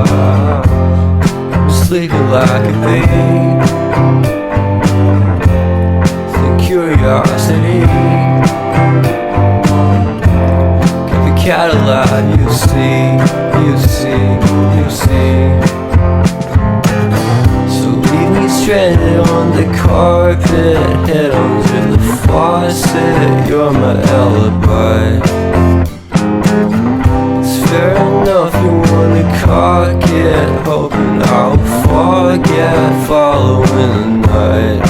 I'm sleeping like a babe. The curiosity keep the Cadillac, you see. So leave me stranded on the carpet, head under the faucet. You're my alibi. It's fair enough you wanna cock it, hoping I'll forget following the night.